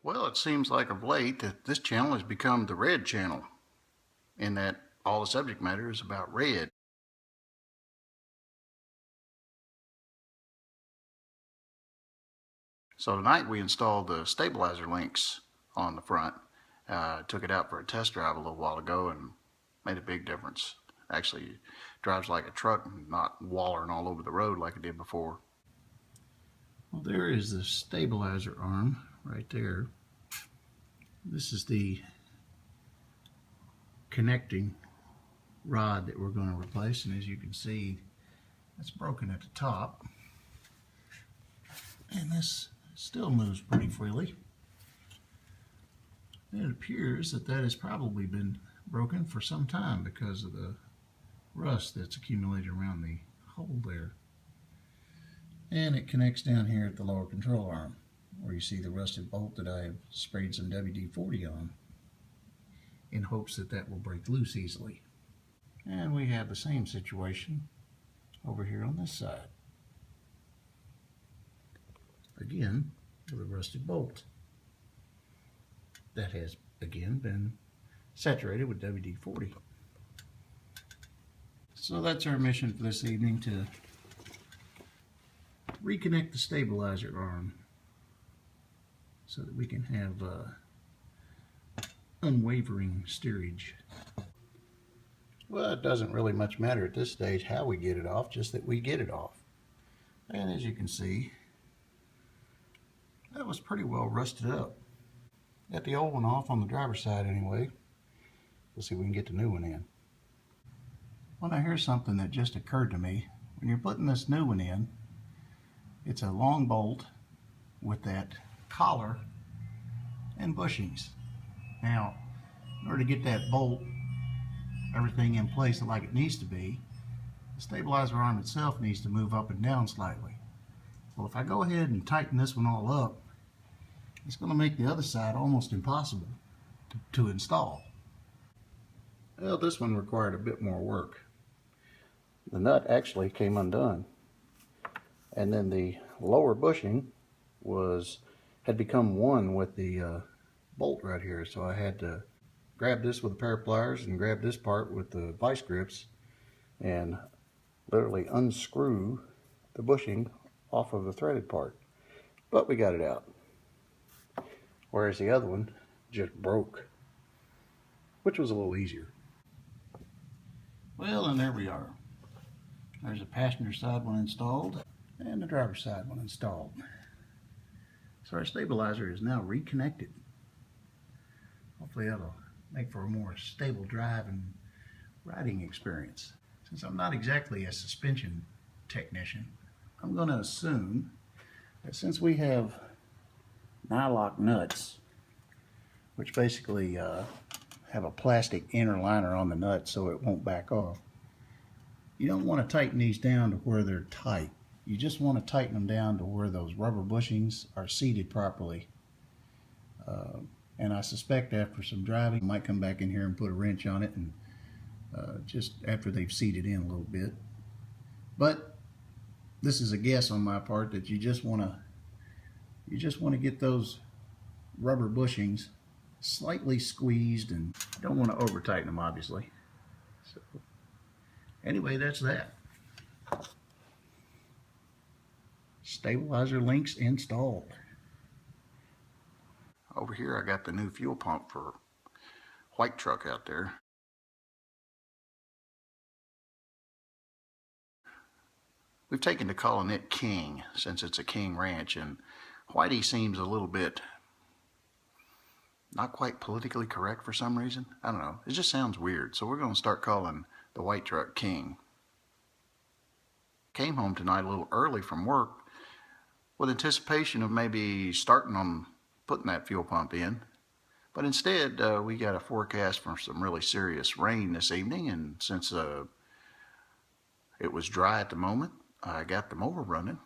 Well, it seems like of late that this channel has become the Red channel, in that all the subject matter is about red. So tonight we installed the stabilizer links on the front. Took it out for a test drive a little while ago and made a big difference. Actually drives like a truck and not wallering all over the road like it did before. Well, there is the stabilizer arm right there. This is the connecting rod that we're going to replace, and as you can see, it's broken at the top, and this still moves pretty freely. And it appears that that has probably been broken for some time because of the rust that's accumulated around the hole there. And it connects down here at the lower control arm, where you see the rusted bolt that I have sprayed some WD-40 on, in hopes that that will break loose easily. And we have the same situation over here on this side. Again, with a rusted bolt that has again been saturated with WD-40. So that's our mission for this evening, to reconnect the stabilizer arm so that we can have unwavering steerage. Well, it doesn't really much matter at this stage how we get it off, just that we get it off. And as you can see, that was pretty well rusted up. Got the old one off on the driver's side anyway. We'll see if we can get the new one in. Well, now here's something that just occurred to me. When you're putting this new one in, it's a long bolt with that collar and bushings. Now, in order to get that bolt, everything in place like it needs to be, the stabilizer arm itself needs to move up and down slightly. Well, if I go ahead and tighten this one all up, it's going to make the other side almost impossible to install. Well, this one required a bit more work. The nut actually came undone, and then the lower bushing had become one with the bolt right here, so I had to grab this with a pair of pliers and grab this part with the vice grips and literally unscrew the bushing off of the threaded part. But we got it out. Whereas the other one just broke, which was a little easier. Well, and there we are. There's a passenger side one installed and the driver's side one installed. So our stabilizer is now reconnected. Hopefully that'll make for a more stable drive and riding experience. Since I'm not exactly a suspension technician, I'm going to assume that since we have nylock nuts, which basically have a plastic inner liner on the nut so it won't back off, you don't want to tighten these down to where they're tight. You just want to tighten them down to where those rubber bushings are seated properly. And I suspect after some driving, I might come back in here and put a wrench on it, and just after they've seated in a little bit. But this is a guess on my part that you just want to get those rubber bushings slightly squeezed, and don't want to over tighten them, obviously. So anyway, that's that. Stabilizer links installed. Over here I got the new fuel pump for white truck out there. We've taken to calling it King since it's a King ranch, and Whitey seems a little bit not quite politically correct for some reason. I don't know, it just sounds weird, so we're going to start calling the white truck King. Came home tonight a little early from work with anticipation of maybe starting on putting that fuel pump in, but instead we got a forecast for some really serious rain this evening, and since it was dry at the moment, I got the mower running,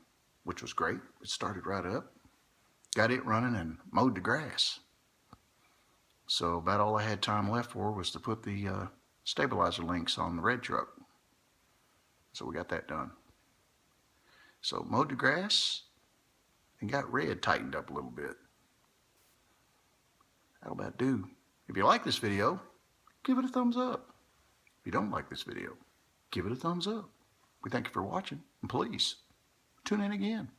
which was great. It started right up, got it running, and mowed the grass. So about all I had time left for was to put the stabilizer links on the red truck. So we got that done. So mowed the grass and got red tightened up a little bit. about do. If you like this video, give it a thumbs up. If you don't like this video, give it a thumbs up. We thank you for watching, and please tune in again.